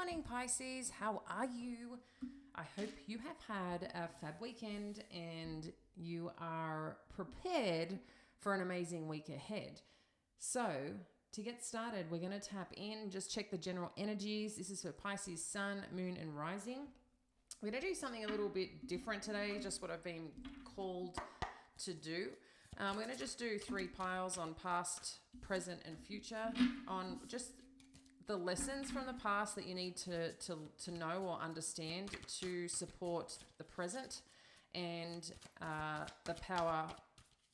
morning, Pisces. How are you? I hope you have had a fab weekend and you are prepared for an amazing week ahead. So, to get started, we're going to tap in, just check the general energies. This is for Pisces Sun, Moon, and Rising. We're going to do something a little bit different today, just what I've been called to do. We're going to just do 3 piles on past, present, and future, on just the lessons from the past that you need to know or understand to support the present and the power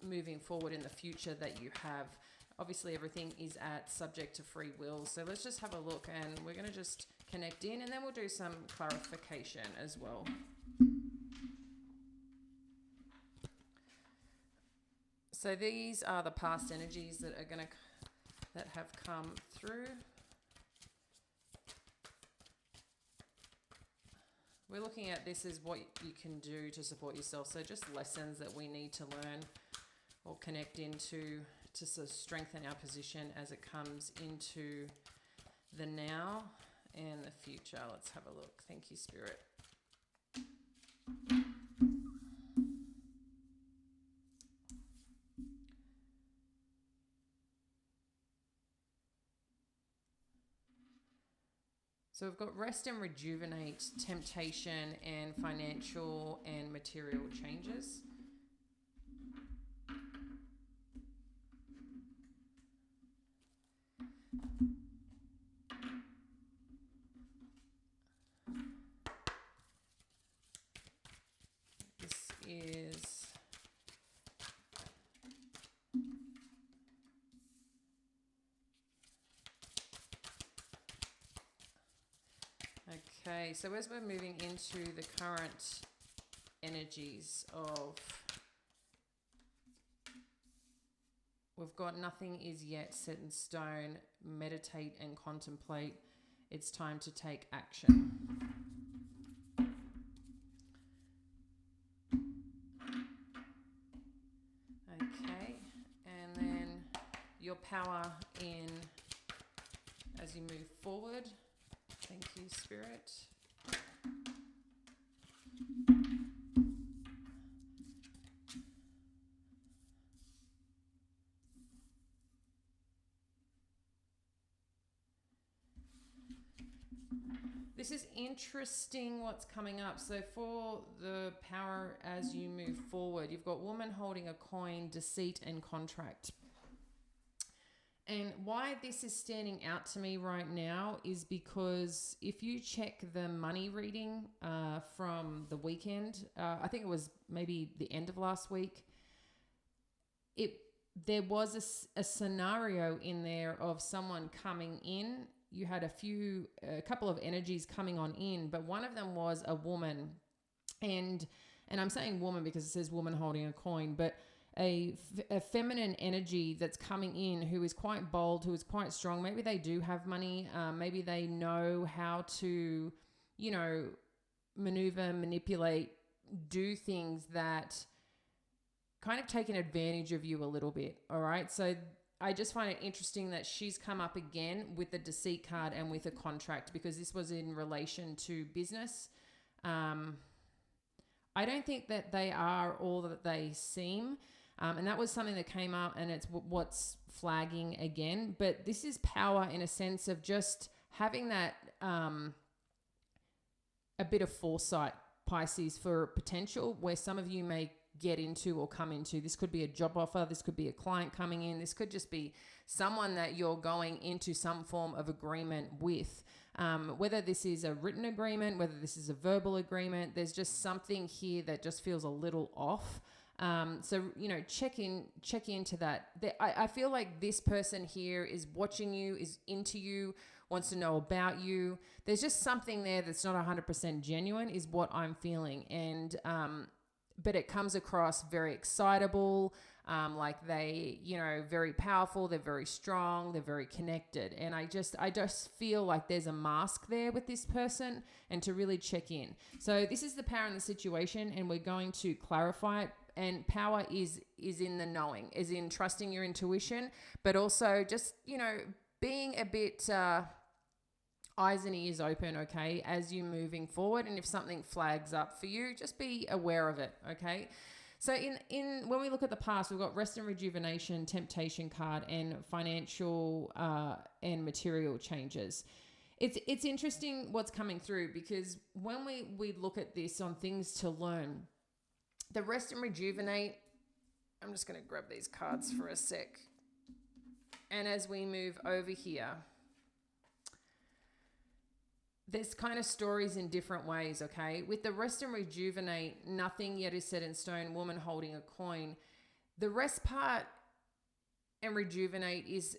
moving forward in the future that you have. Obviously, everything is subject to free will. So let's just have a look, and we're going to just connect in, and then we'll do some clarification as well. So these are the past energies that have come through. We're looking at this as what you can do to support yourself. So just lessons that we need to learn or connect into to sort of strengthen our position as it comes into the now and the future. Let's have a look. Thank you, Spirit. So we've got rest and rejuvenate, temptation, and financial and material changes. This is okay, so as we're moving into the current energies of, we've got nothing is yet set in stone, meditate and contemplate. It's time to take action. Okay, and then your power in as you move forward. Thank you, Spirit. This is interesting what's coming up. So for the power as you move forward, you've got woman holding a coin, deceit, and contract. And why this is standing out to me right now is because if you check the money reading from the weekend, I think it was maybe the end of last week, there was a scenario in there of someone coming in. You had a couple of energies coming on in, but one of them was a woman. And I'm saying woman because it says woman holding a coin, but a feminine energy that's coming in who is quite bold, who is quite strong. Maybe they do have money. Maybe they know how to, maneuver, manipulate, do things that kind of take an advantage of you a little bit. All right. So I just find it interesting that she's come up again with the deceit card and with a contract, because this was in relation to business. I don't think that they are all that they seem. And that was something that came up, and it's what's flagging again. But this is power in a sense of just having that a bit of foresight, Pisces, for potential where some of you may get into or come into. This could be a job offer. This could be a client coming in. This could just be someone that you're going into some form of agreement with. Whether this is a written agreement, whether this is a verbal agreement, there's just something here that just feels a little off. So, check into that. I feel like this person here is watching you, is into you, wants to know about you. There's just something there that's not 100% genuine is what I'm feeling. And, but it comes across very excitable, like they, very powerful. They're very strong. They're very connected. And I just feel like there's a mask there with this person, and to really check in. So this is the power in the situation, and we're going to clarify it. And power is in the knowing, is in trusting your intuition, but also just, being a bit eyes and ears open, okay, as you're moving forward. And if something flags up for you, just be aware of it, okay? So in when we look at the past, we've got rest and rejuvenation, temptation card, and financial and material changes. It's interesting what's coming through, because when we look at this on things to learn, the rest and rejuvenate, I'm just going to grab these cards for a sec. And as we move over here, there's kind of stories in different ways, okay? With the rest and rejuvenate, nothing yet is set in stone, woman holding a coin. The rest part and rejuvenate is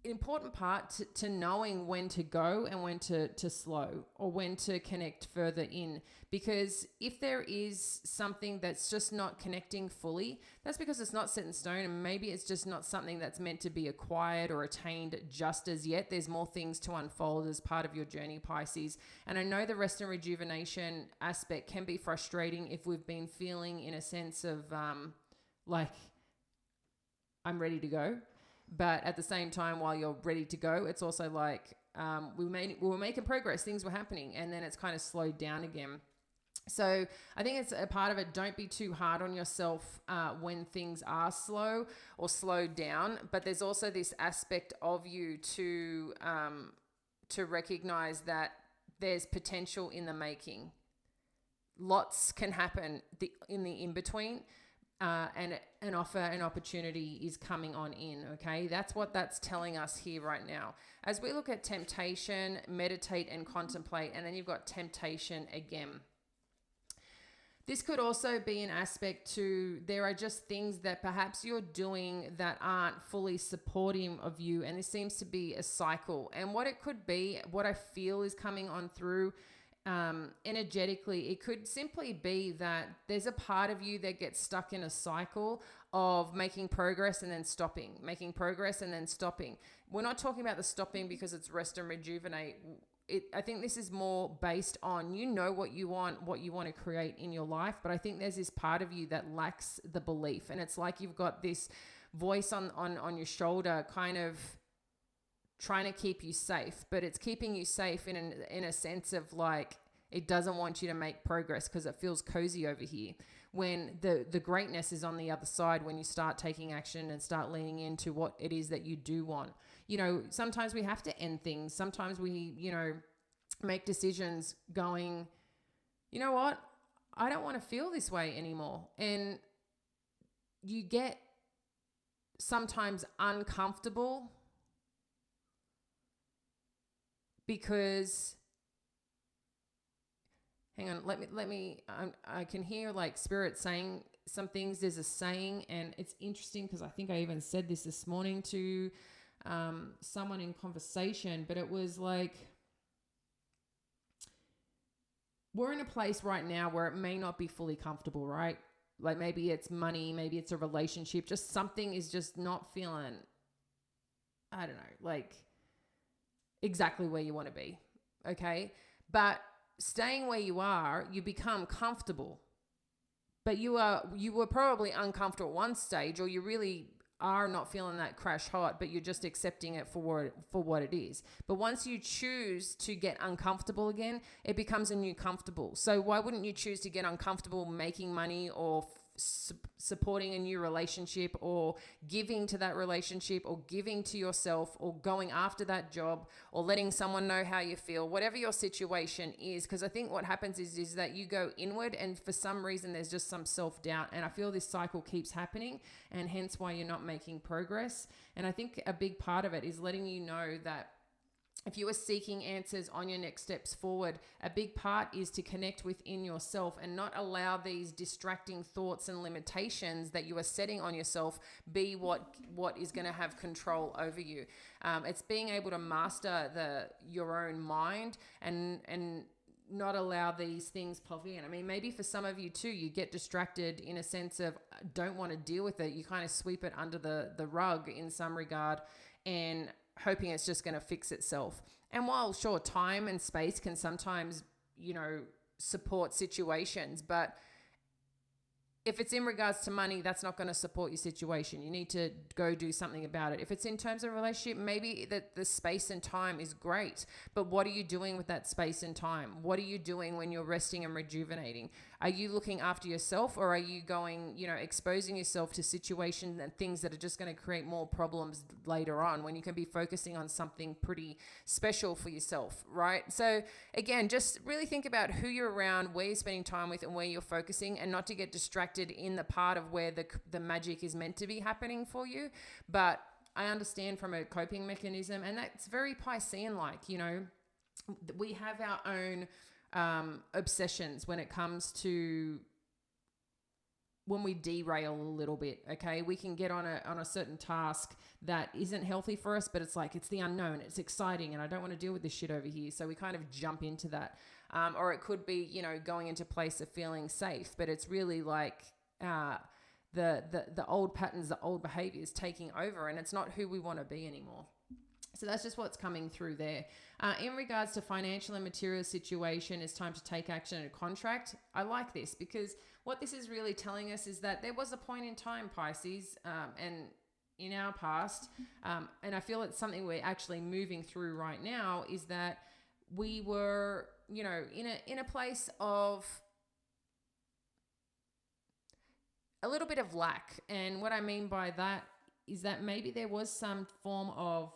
an important part to knowing when to go and when to slow, or when to connect further in. Because if there is something that's just not connecting fully, that's because it's not set in stone, and maybe it's just not something that's meant to be acquired or attained just as yet. There's more things to unfold as part of your journey, Pisces. And I know the rest and rejuvenation aspect can be frustrating if we've been feeling in a sense of like, I'm ready to go. But at the same time, while you're ready to go, it's also like we were making progress, things were happening, and then it's kind of slowed down again. So I think it's a part of it. Don't be too hard on yourself when things are slow or slowed down. But there's also this aspect of you to recognize that there's potential in the making. Lots can happen in the in-between. And an offer, an opportunity is coming on in, okay? That's what that's telling us here right now. As we look at temptation, meditate and contemplate, and then you've got temptation again. This could also be an aspect to, there are just things that perhaps you're doing that aren't fully supportive of you, and this seems to be a cycle. And what it could be, what I feel is coming on through energetically, it could simply be that there's a part of you that gets stuck in a cycle of making progress and then stopping, making progress and then stopping. We're not talking about the stopping because it's rest and rejuvenate. I think this is more based on, you know what you want to create in your life, but I think there's this part of you that lacks the belief, and it's like you've got this voice on your shoulder kind of trying to keep you safe, but it's keeping you safe in a sense of like, it doesn't want you to make progress because it feels cozy over here, when the greatness is on the other side, when you start taking action and start leaning into what it is that you do want. You know, sometimes we have to end things. Sometimes we, make decisions going, you know what? I don't want to feel this way anymore. And you get sometimes uncomfortable because, hang on, let me, I can hear like spirit saying some things. There's a saying, and it's interesting because I think I even said this morning to someone in conversation, but it was like, we're in a place right now where it may not be fully comfortable, right? Like maybe it's money, maybe it's a relationship, just something is just not feeling, I don't know, like exactly where you want to be, okay? But staying where you are, you become comfortable. But you were probably uncomfortable at one stage, or you really are not feeling that crash hot, but you're just accepting it for what it is. But once you choose to get uncomfortable again, it becomes a new comfortable. So why wouldn't you choose to get uncomfortable making money, or supporting a new relationship, or giving to that relationship, or giving to yourself, or going after that job, or letting someone know how you feel, whatever your situation is? Because I think what happens is that you go inward, and for some reason there's just some self-doubt, and I feel this cycle keeps happening, and hence why you're not making progress. And I think a big part of it is letting you know that if you are seeking answers on your next steps forward, a big part is to connect within yourself and not allow these distracting thoughts and limitations that you are setting on yourself be what is going to have control over you. It's being able to master your own mind and not allow these things pop in. I mean, maybe for some of you too, you get distracted in a sense of don't want to deal with it. You kind of sweep it under the rug in some regard, and hoping it's just going to fix itself. And while sure, time and space can sometimes, support situations, but if it's in regards to money, that's not going to support your situation. You need to go do something about it. If it's in terms of relationship, maybe that the space and time is great, but what are you doing with that space and time? What are you doing when you're resting and rejuvenating? Are you looking after yourself, or are you going, exposing yourself to situations and things that are just going to create more problems later on when you can be focusing on something pretty special for yourself, right? So again, just really think about who you're around, where you're spending time with, and where you're focusing, and not to get distracted in the part of where the magic is meant to be happening for you. But I understand from a coping mechanism, and that's very Piscean-like, we have our own obsessions when it comes to when we derail a little bit. Okay, we can get on a certain task that isn't healthy for us, but it's like, it's the unknown, it's exciting, and I don't want to deal with this shit over here, so we kind of jump into that. Or it could be, going into a place of feeling safe, but it's really like the old patterns, the old behaviors taking over, and it's not who we want to be anymore. So that's just what's coming through there. In regards to financial and material situation, it's time to take action in a contract. I like this because what this is really telling us is that there was a point in time, Pisces, and in our past, and I feel it's something we're actually moving through right now, is that we were, in a place of a little bit of lack. And what I mean by that is that maybe there was some form of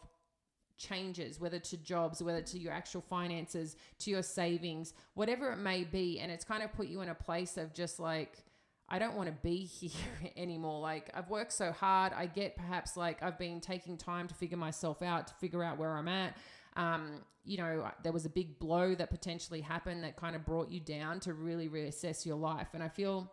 changes, whether to jobs, whether to your actual finances, to your savings, whatever it may be. And it's kind of put you in a place of just like, I don't want to be here anymore. Like, I've worked so hard. I get perhaps like I've been taking time to figure myself out, to figure out where I'm at. There was a big blow that potentially happened that kind of brought you down to really reassess your life. And I feel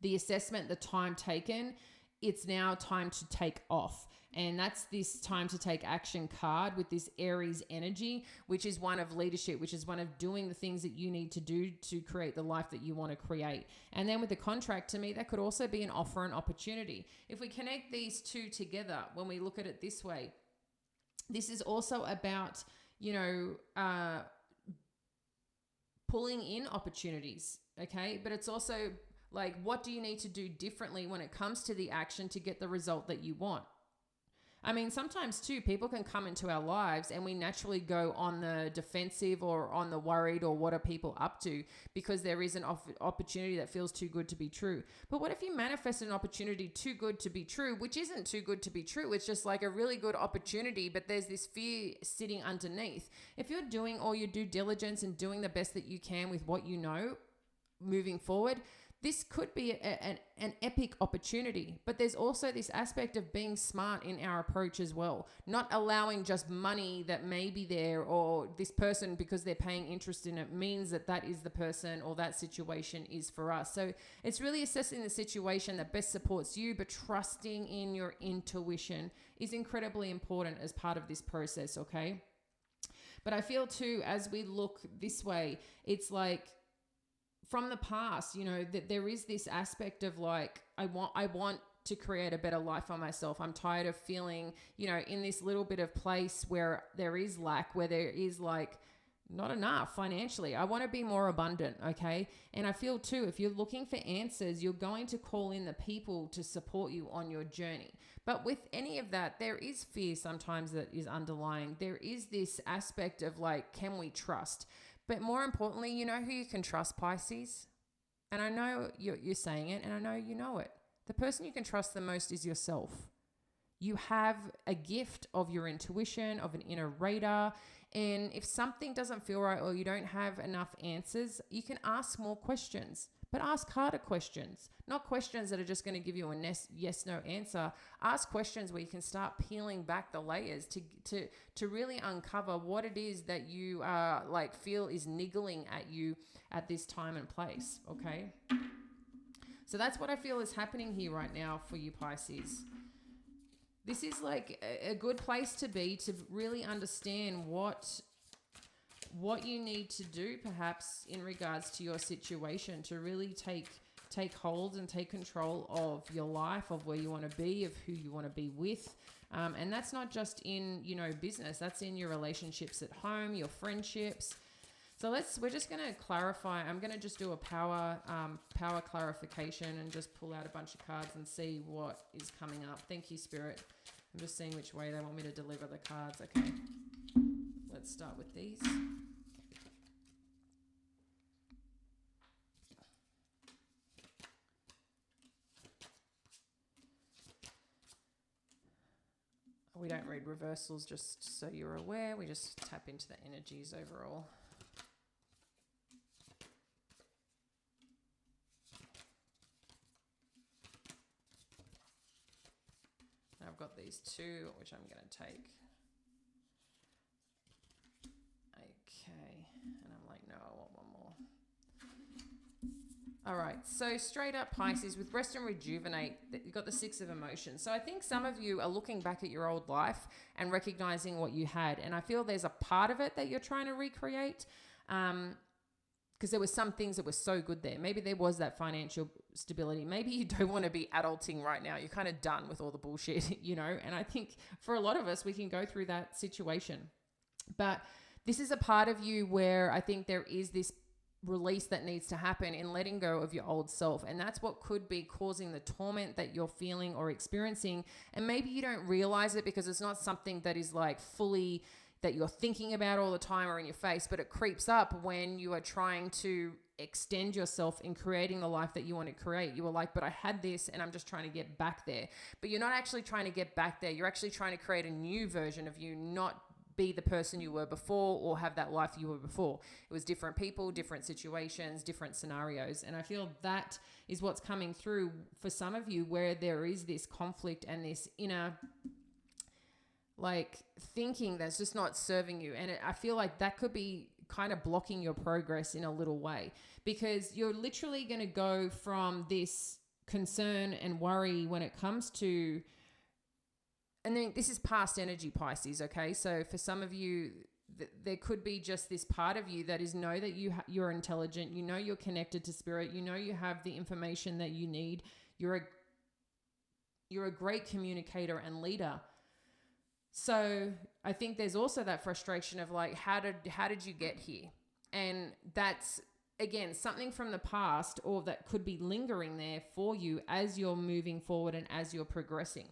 the assessment, the time taken, it's now time to take off. And that's this time to take action card with this Aries energy, which is one of leadership, which is one of doing the things that you need to do to create the life that you want to create. And then with the contract, to me, that could also be an offer and opportunity. If we connect these two together, when we look at it this way, this is also about, pulling in opportunities, okay? But it's also like, what do you need to do differently when it comes to the action to get the result that you want? I mean, sometimes too, people can come into our lives and we naturally go on the defensive or on the worried, or what are people up to, because there is an opportunity that feels too good to be true. But what if you manifest an opportunity too good to be true, which isn't too good to be true? It's just like a really good opportunity, but there's this fear sitting underneath. If you're doing all your due diligence and doing the best that you can with what you know moving forward, this could be an epic opportunity, but there's also this aspect of being smart in our approach as well. Not allowing just money that may be there, or this person, because they're paying interest in it, means that that is the person or that situation is for us. So it's really assessing the situation that best supports you, but trusting in your intuition is incredibly important as part of this process, okay? But I feel too, as we look this way, it's like, from the past, that there is this aspect of like, I want to create a better life for myself. I'm tired of feeling, in this little bit of place where there is lack, where there is like not enough financially. I want to be more abundant, okay? And I feel too, if you're looking for answers, you're going to call in the people to support you on your journey. But with any of that, there is fear sometimes that is underlying. There is this aspect of like, can we trust? But more importantly, you know who you can trust, Pisces? And I know you're saying it, and I know you know it. The person you can trust the most is yourself. You have a gift of your intuition, of an inner radar. And if something doesn't feel right, or you don't have enough answers, you can ask more questions. But ask harder questions, not questions that are just going to give you a yes, no answer. Ask questions where you can start peeling back the layers to really uncover what it is that you feel is niggling at you at this time and place, okay? So that's what I feel is happening here right now for you, Pisces. This is like a good place to be, to really understand what you need to do perhaps in regards to your situation, to really take hold and take control of your life, of where you want to be, of who you want to be with. And that's not just in, business, that's in your relationships at home, your friendships. So we're just going to clarify. I'm going to just do a power clarification and just pull out a bunch of cards and see what is coming up. Thank you, Spirit. I'm just seeing which way they want me to deliver the cards. Okay. Let's start with these. We don't read reversals, just so you're aware. We just tap into the energies overall. I've got these two, which I'm going to take. Okay. And I'm like, no, I want one more. All right. So straight up Pisces, with rest and rejuvenate, you've got the 6 of emotions. So I think some of you are looking back at your old life and recognizing what you had. And I feel there's a part of it that you're trying to recreate. Because there were some things that were so good there. Maybe there was that financial stability. Maybe you don't want to be adulting right now. You're kind of done with all the bullshit, you know? And I think for a lot of us, we can go through that situation. But this is a part of you where I think there is this release that needs to happen in letting go of your old self. And that's what could be causing the torment that you're feeling or experiencing. And maybe you don't realize it because it's not something that is like fully that you're thinking about all the time or in your face, but it creeps up when you are trying to extend yourself in creating the life that you want to create. You were like, but I had this and I'm just trying to get back there. But you're not actually trying to get back there. You're actually trying to create a new version of you, not be the person you were before or have that life you were before. It was different people, different situations, different scenarios. And I feel that is what's coming through for some of you, where there is this conflict and this inner like thinking that's just not serving you. And I feel like that could be kind of blocking your progress in a little way, because you're literally going to go from this concern and worry when it comes to, and then this is past energy, Pisces. Okay. So for some of you, there could be just this part of you that is know that you're intelligent, you know, you're connected to spirit, you know, you have the information that you need. You're a great communicator and leader. So I think there's also that frustration of like, how did you get here? And that's, again, something from the past, or that could be lingering there for you as you're moving forward and as you're progressing.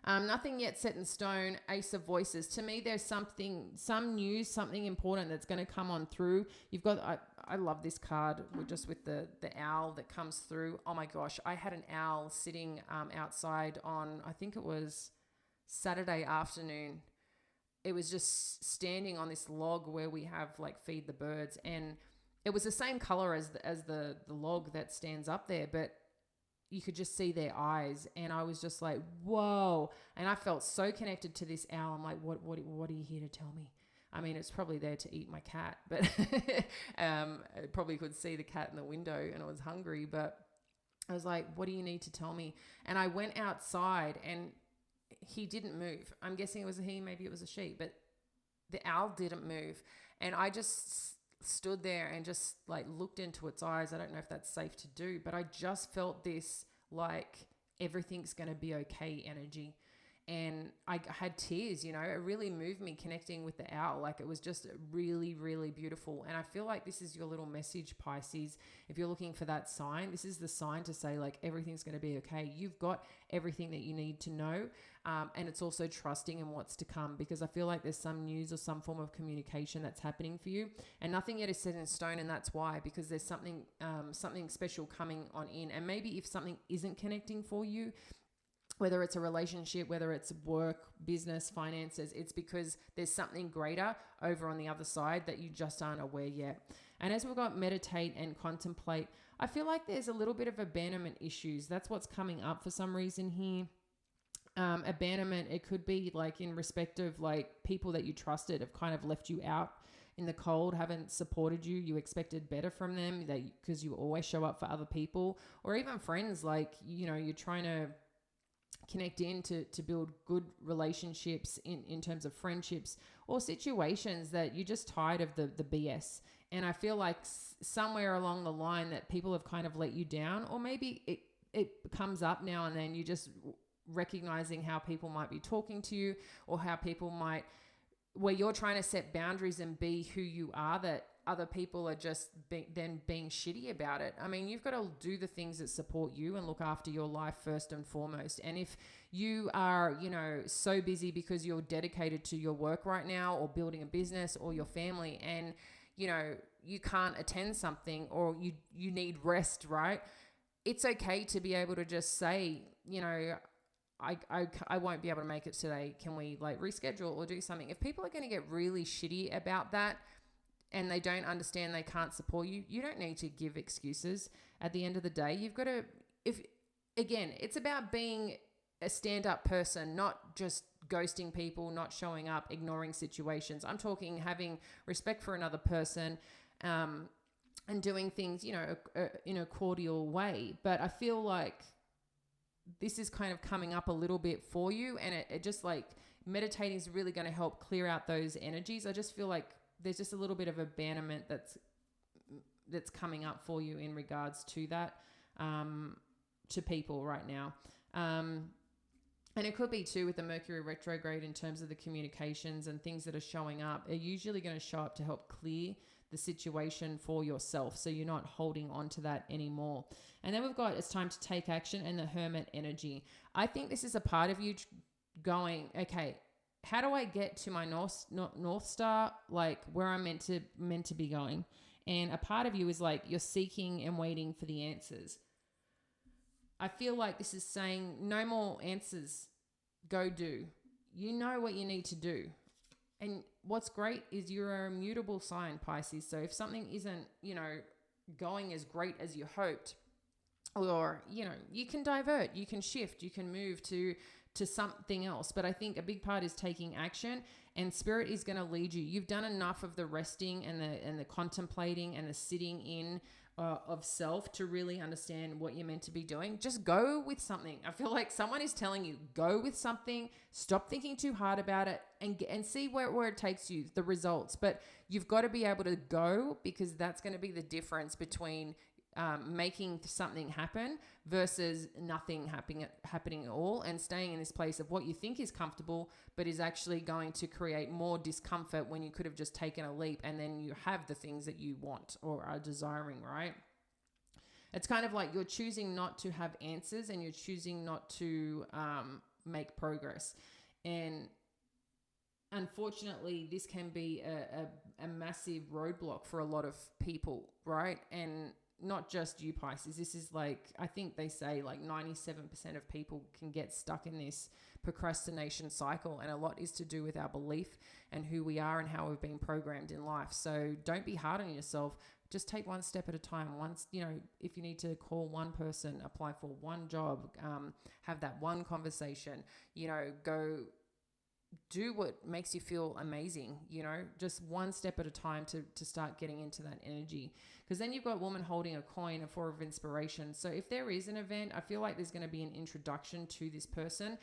Nothing yet set in stone. Ace of Voices. To me, there's some news, something important that's going to come on through. You've got, I love this card just with the owl that comes through. Oh my gosh. I had an owl sitting outside on, I think it was Saturday afternoon. It was just standing on this log where we have like feed the birds, and it was the same color as the log that stands up there, but you could just see their eyes, and I was just like, whoa. And I felt so connected to this owl. I'm like, what are you here to tell me? I mean, it's probably there to eat my cat, but I probably could see the cat in the window and I was hungry, but I was like, what do you need to tell me? And I went outside and he didn't move. I'm guessing it was a he, maybe it was a she, but the owl didn't move. And I just stood there and just like looked into its eyes. I don't know if that's safe to do, but I just felt this like everything's going to be okay energy. And I had tears, you know, it really moved me connecting with the owl. Like it was just really, really beautiful. And I feel like this is your little message, Pisces. If you're looking for that sign, this is the sign to say like everything's going to be okay. You've got everything that you need to know. And it's also trusting in what's to come, because I feel like there's some news or some form of communication that's happening for you, and nothing yet is set in stone. And that's why, because there's something special coming on in. And maybe if something isn't connecting for you, whether it's a relationship, whether it's work, business, finances, it's because there's something greater over on the other side that you just aren't aware yet. And as we've got meditate and contemplate, I feel like there's a little bit of abandonment issues. That's what's coming up for some reason here. Abandonment, it could be like in respect of like people that you trusted have kind of left you out in the cold, haven't supported you. You expected better from them because you always show up for other people, or even friends. Like, you know, you're trying to connect in to build good relationships in terms of friendships or situations that you're just tired of the BS. And I feel like somewhere along the line that people have kind of let you down, or maybe it comes up now and then. You just recognizing how people might be talking to you, or how people might where you're trying to set boundaries and be who you are, that other people are just then being shitty about it. I mean, you've got to do the things that support you and look after your life first and foremost. And if you are, you know, so busy because you're dedicated to your work right now, or building a business, or your family, and, you know, you can't attend something, or you need rest, right? It's okay to be able to just say, you know, I won't be able to make it today. Can we like reschedule or do something? If people are going to get really shitty about that and they don't understand, they can't support you, you don't need to give excuses. At the end of the day, you've got to, again, it's about being a stand-up person, not just ghosting people, not showing up, ignoring situations. I'm talking having respect for another person, and doing things, you know, in a cordial way. But I feel like this is kind of coming up a little bit for you, and it just like meditating is really going to help clear out those energies. I just feel like there's just a little bit of abandonment that's coming up for you in regards to that, to people right now. And it could be too with the Mercury retrograde in terms of the communications and things that are showing up are usually going to show up to help clear the situation for yourself, so you're not holding on to that anymore. And then we've got it's time to take action and the Hermit energy. I think this is a part of you going, okay, how do I get to my North Star, like where I'm meant to be going? And a part of you is like you're seeking and waiting for the answers. I feel like this is saying no more answers. Go do. You know what you need to do. And what's great is you're a mutable sign, Pisces. So if something isn't, you know, going as great as you hoped, or, you know, you can divert, you can shift, you can move to something else. But I think a big part is taking action, and Spirit is going to lead you. You've done enough of the resting and the contemplating and the sitting in of self to really understand what you're meant to be doing. Just go with something. I feel like someone is telling you, go with something, stop thinking too hard about it, and see where it takes you, the results. But you've got to be able to go, because that's going to be the difference between making something happen versus nothing happening at all, and staying in this place of what you think is comfortable but is actually going to create more discomfort when you could have just taken a leap and then you have the things that you want or are desiring, right? It's kind of like you're choosing not to have answers, and you're choosing not to make progress. And unfortunately, this can be a massive roadblock for a lot of people, right? And not just you, Pisces. This is like, I think they say like 97% of people can get stuck in this procrastination cycle, and a lot is to do with our belief and who we are and how we've been programmed in life. So don't be hard on yourself. Just take one step at a time. Once, you know, if you need to call one person, apply for one job, have that one conversation, you know, go do what makes you feel amazing, you know, just one step at a time to start getting into that energy. Because then you've got woman holding a coin, a four of inspiration. So if there is an event, I feel like there's going to be an introduction to this person.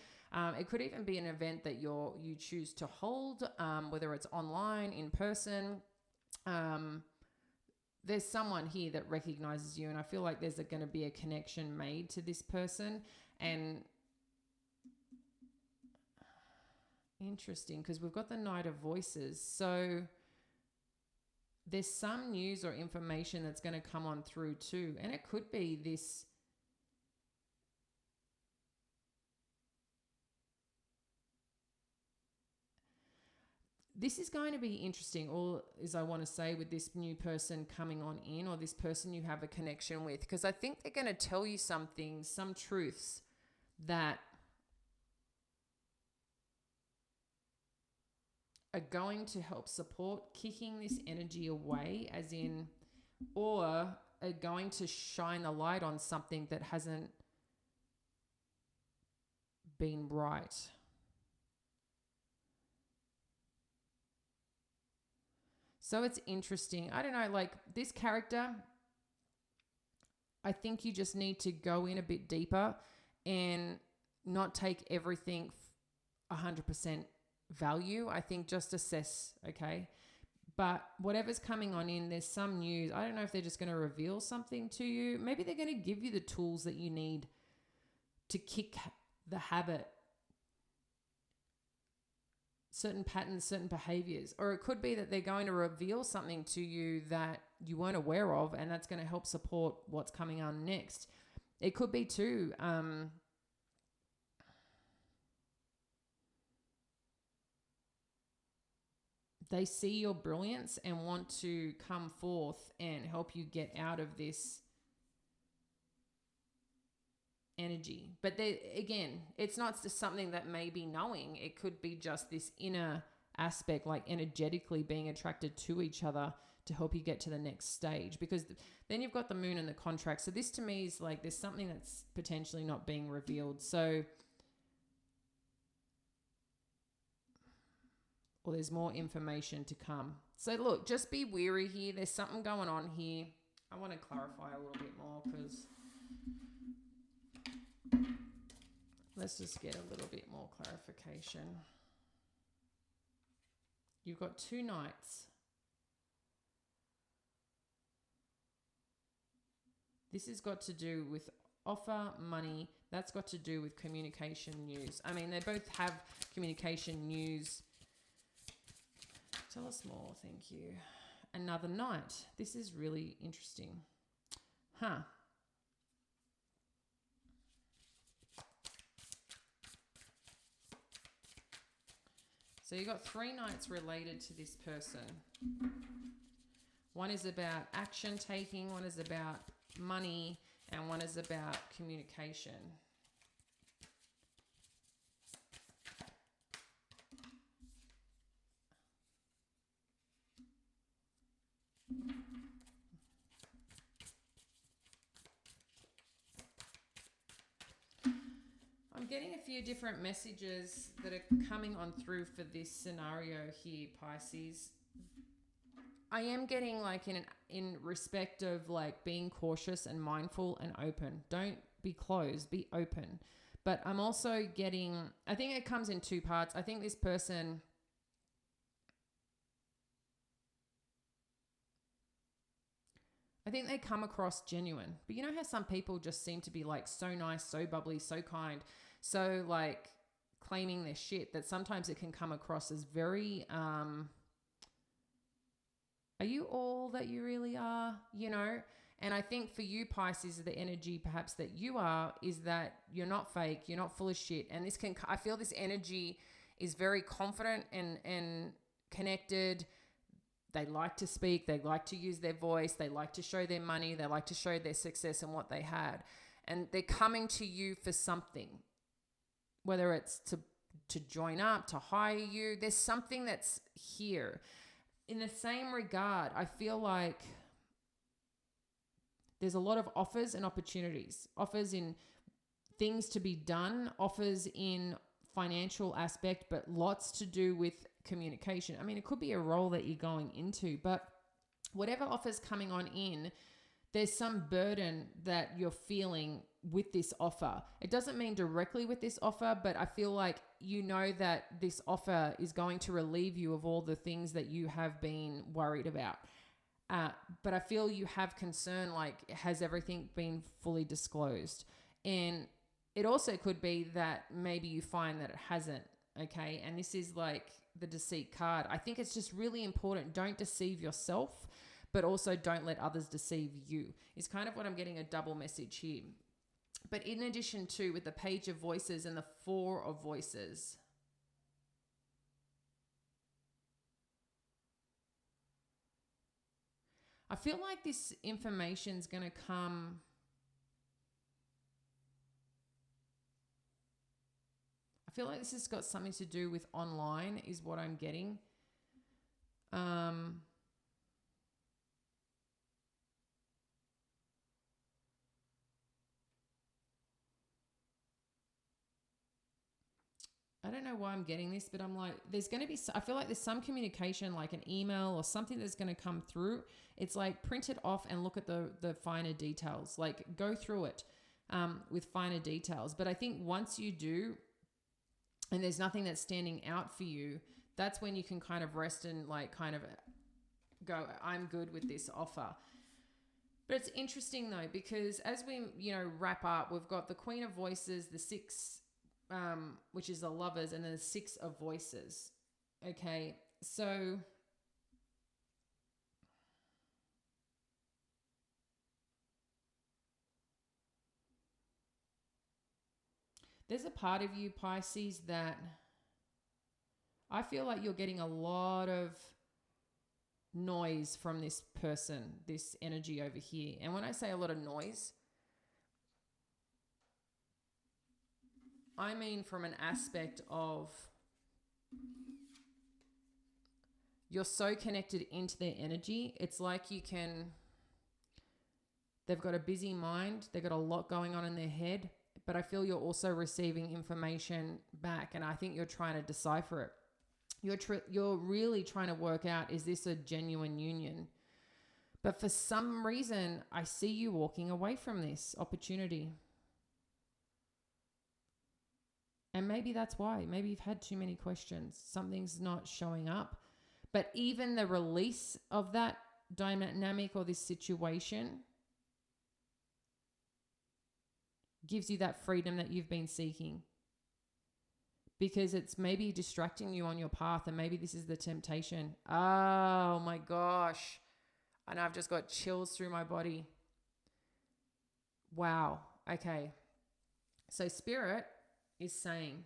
It could even be an event that you choose to hold, whether it's online, in person. There's someone here that recognizes you, and I feel like there's going to be a connection made to this person. And interesting, because we've got the Knight of Voices. So there's some news or information that's going to come on through too. And it could be this is going to be interesting, or as I want to say, with this new person coming on in, or this person you have a connection with, because I think they're going to tell you some things, some truths that are going to help support kicking this energy away, as in, or are going to shine a light on something that hasn't been right. So it's interesting. I don't know, like this character, I think you just need to go in a bit deeper and not take everything 100% value. I think just assess, okay? But whatever's coming on in, there's some news. I don't know if they're just going to reveal something to you. Maybe they're going to give you the tools that you need to kick the habit. certain patterns, certain behaviors, or it could be that they're going to reveal something to you that you weren't aware of, and that's going to help support what's coming on next. It could be too, they see your brilliance and want to come forth and help you get out of this energy. But again, it's not just something that may be knowing. It could be just this inner aspect, like energetically being attracted to each other to help you get to the next stage. Because then you've got the moon and the contract. So this to me is like there's something that's potentially not being revealed. So, or there's more information to come. So look, just be wary here. There's something going on here. I want to clarify a little bit more because let's just get a little bit more clarification. You've got 2 knights. This has got to do with offer, money. That's got to do with communication, news. I mean, they both have communication, news. Tell us more, thank you. Another knight. This is really interesting. So you got 3 knights related to this person. One is about action taking, one is about money, and one is about communication. I'm getting a few different messages that are coming on through for this scenario here, Pisces. I am getting like in respect of like being cautious and mindful and open. Don't be closed, be open. But I'm also getting, I think it comes in 2 parts. I think this person, I think they come across genuine. But you know how some people just seem to be like so nice, so bubbly, so kind, so like claiming their shit, that sometimes it can come across as very, are you all that you really are, you know? And I think for you, Pisces, the energy perhaps that you are is that you're not fake, you're not full of shit. And this can, I feel this energy is very confident and connected. They like to speak, they like to use their voice, they like to show their money, they like to show their success and what they had. And they're coming to you for something, whether it's to join up, to hire you. There's something that's here. In the same regard, I feel like there's a lot of offers and opportunities, offers in things to be done, offers in financial aspect, but lots to do with communication. I mean, it could be a role that you're going into, but whatever offer's coming on in, there's some burden that you're feeling with this offer. It doesn't mean directly with this offer, but I feel like you know that this offer is going to relieve you of all the things that you have been worried about. But I feel you have concern, like, has everything been fully disclosed? And it also could be that maybe you find that it hasn't, okay? And this is like the deceit card. I think it's just really important. Don't deceive yourself, but also don't let others deceive you. It's kind of what I'm getting, a double message here. But in addition to, with the Page of Voices and the 4 of Voices, I feel like this information is going to come. I feel like this has got something to do with online, is what I'm getting. I don't know why I'm getting this, but I'm like, there's going to be, I feel like there's some communication, like an email or something that's going to come through. It's like print it off and look at the finer details, like go through it with finer details. But I think once you do, and there's nothing that's standing out for you, that's when you can kind of rest and like kind of go, I'm good with this offer. But it's interesting though, because as we, wrap up, we've got the Queen of Voices, the 6, which is the Lovers, and then the 6 of Voices. Okay, so there's a part of you, Pisces, that I feel like you're getting a lot of noise from this person, this energy over here. And when I say a lot of noise, I mean from an aspect of you're so connected into their energy. It's like they've got a busy mind, they've got a lot going on in their head, but I feel you're also receiving information back, and I think you're trying to decipher it. You're really trying to work out, is this a genuine union? But for some reason, I see you walking away from this opportunity. And maybe that's why. Maybe you've had too many questions. Something's not showing up. But even the release of that dynamic or this situation gives you that freedom that you've been seeking. Because it's maybe distracting you on your path, and maybe this is the temptation. Oh my gosh. And I've just got chills through my body. Wow. Okay. So Spirit is saying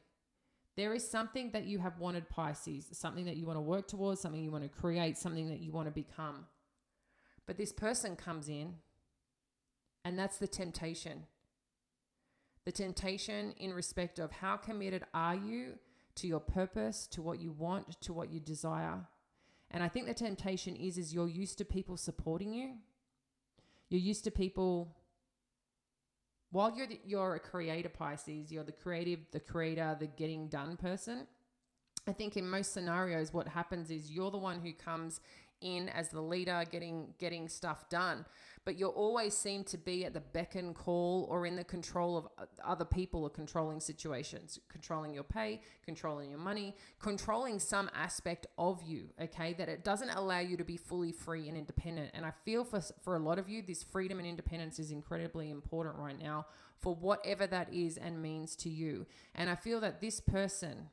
there is something that you have wanted, Pisces, something that you want to work towards, something you want to create, something that you want to become. But this person comes in, and that's the temptation. The temptation in respect of how committed are you to your purpose, to what you want, to what you desire. And I think the temptation is you're used to people supporting you. You're used to people, while you're a creator, Pisces, you're the creative, the creator, the getting done person. I think in most scenarios, what happens is you're the one who comes in as the leader, getting stuff done. But you always seem to be at the beck and call or in the control of other people or controlling situations, controlling your pay, controlling your money, controlling some aspect of you, okay, that it doesn't allow you to be fully free and independent. And I feel for a lot of you, this freedom and independence is incredibly important right now for whatever that is and means to you. And I feel that this person,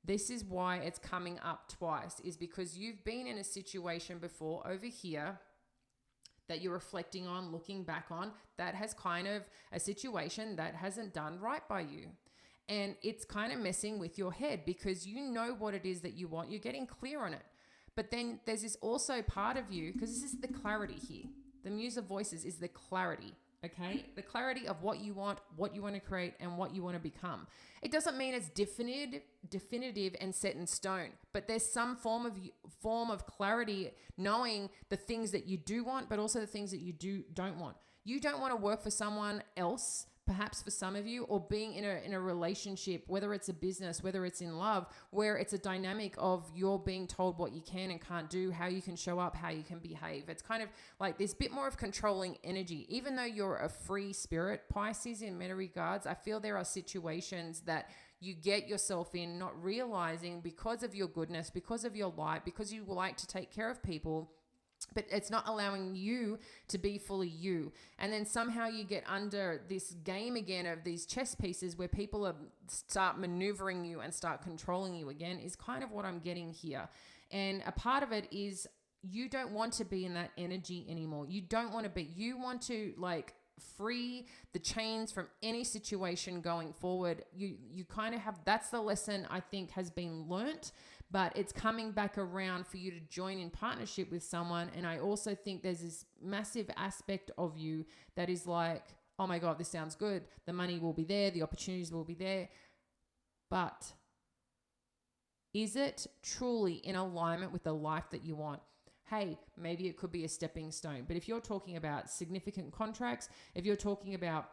this is why it's coming up twice, is because you've been in a situation before over here that you're reflecting on, looking back on, that has kind of a situation that hasn't done right by you. And it's kind of messing with your head because you know what it is that you want. You're getting clear on it. But then there's this also part of you, because this is the clarity here. The Muse of Voices is the clarity. Okay, the clarity of what you want to create, and what you want to become. It doesn't mean it's definitive and set in stone, but there's some form of clarity, knowing the things that you do want, but also the things that you don't want. You don't want to work for someone else, perhaps for some of you, or being in a relationship, whether it's a business, whether it's in love, where it's a dynamic of you're being told what you can and can't do, how you can show up, how you can behave. It's kind of like this bit more of controlling energy. Even though you're a free spirit, Pisces, in many regards, I feel there are situations that you get yourself in not realizing because of your goodness, because of your light, because you like to take care of people, but it's not allowing you to be fully you. And then somehow you get under this game again of these chess pieces where people start maneuvering you and start controlling you again, is kind of what I'm getting here. And a part of it is you don't want to be in that energy anymore. You don't want to be. You want to free the chains from any situation going forward. You kind of have, that's the lesson I think has been learnt, but it's coming back around for you to join in partnership with someone. And I also think there's this massive aspect of you that is like, oh my God, this sounds good. The money will be there. The opportunities will be there. But is it truly in alignment with the life that you want? Hey, maybe it could be a stepping stone. But if you're talking about significant contracts, if you're talking about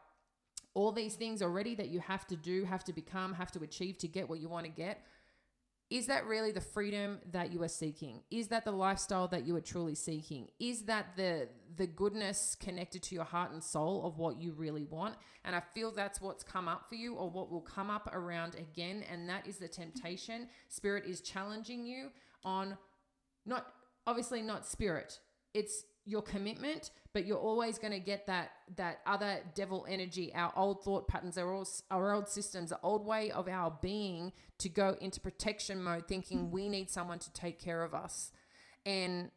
all these things already that you have to do, have to become, have to achieve to get what you want to get, is that really the freedom that you are seeking? Is that the lifestyle that you are truly seeking? Is that the goodness connected to your heart and soul of what you really want? And I feel that's what's come up for you, or what will come up around again. And that is the temptation. Spirit is challenging you on, not obviously not spirit, it's your commitment, but you're always going to get that other devil energy, our old thought patterns, our old systems, the old way of our being to go into protection mode, thinking we need someone to take care of us. And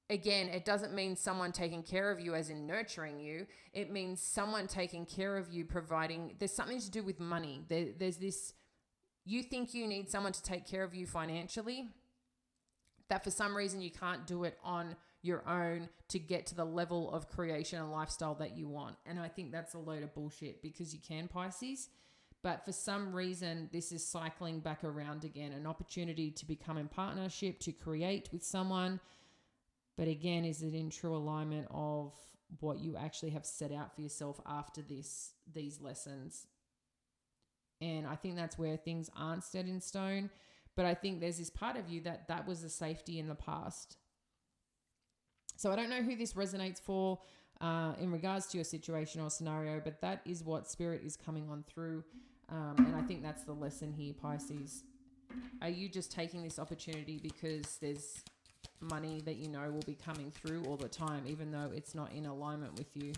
again, it doesn't mean someone taking care of you as in nurturing you. It means someone taking care of you, providing. There's something to do with money. There's this, you think you need someone to take care of you financially, that for some reason you can't do it on your own to get to the level of creation and lifestyle that you want. And I think that's a load of bullshit, because you can, Pisces. But for some reason, this is cycling back around again, an opportunity to become in partnership, to create with someone. But again, is it in true alignment of what you actually have set out for yourself after these lessons? And I think that's where things aren't set in stone. But I think there's this part of you that was a safety in the past. So I don't know who this resonates for in regards to your situation or scenario, but that is what Spirit is coming on through. And I think that's the lesson here, Pisces. Are you just taking this opportunity because there's money that you know will be coming through all the time, even though it's not in alignment with you?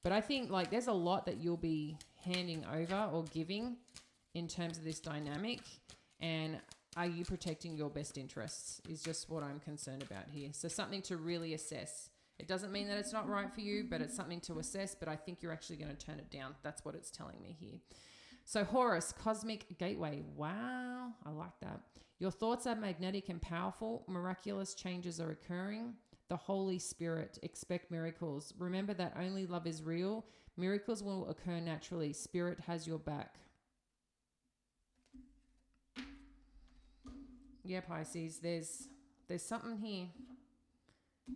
But I think like there's a lot that you'll be handing over or giving in terms of this dynamic. And are you protecting your best interests is just what I'm concerned about here. So something to really assess. It doesn't mean that it's not right for you, but it's something to assess. But I think you're actually going to turn it down. That's what it's telling me here. So Horus, Cosmic Gateway. Wow, I like that. Your thoughts are magnetic and powerful. Miraculous changes are occurring. The Holy Spirit, expect miracles. Remember that only love is real. Miracles will occur naturally. Spirit has your back. Yeah, Pisces, there's something here.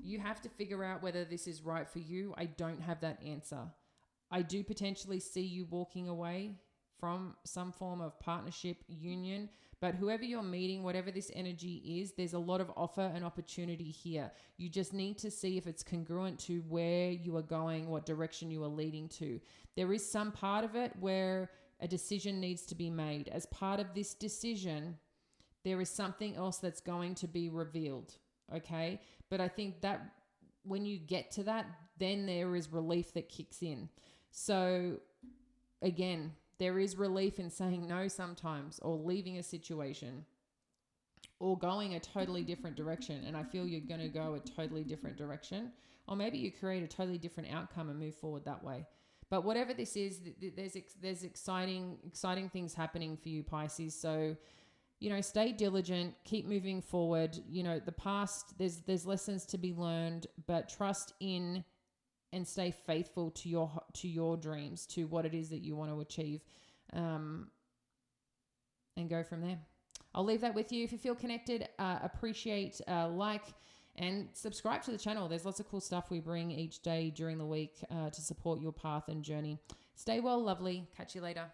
You have to figure out whether this is right for you. I don't have that answer. I do potentially see you walking away from some form of partnership, union, but whoever you're meeting, whatever this energy is, there's a lot of offer and opportunity here. You just need to see if it's congruent to where you are going, what direction you are leading to. There is some part of it where a decision needs to be made. As part of this decision, there is something else that's going to be revealed, okay? But I think that when you get to that, then there is relief that kicks in. So again, there is relief in saying no sometimes, or leaving a situation, or going a totally different direction. And I feel you're going to go a totally different direction, or maybe you create a totally different outcome and move forward that way. But whatever this is, there's exciting things happening for you, Pisces. So, you know, stay diligent, keep moving forward. You know, the past, there's lessons to be learned, but trust in and stay faithful to your dreams, to what it is that you want to achieve, and go from there. I'll leave that with you. If you feel connected, appreciate, like, and subscribe to the channel. There's lots of cool stuff we bring each day during the week to support your path and journey. Stay well, lovely. Catch you later.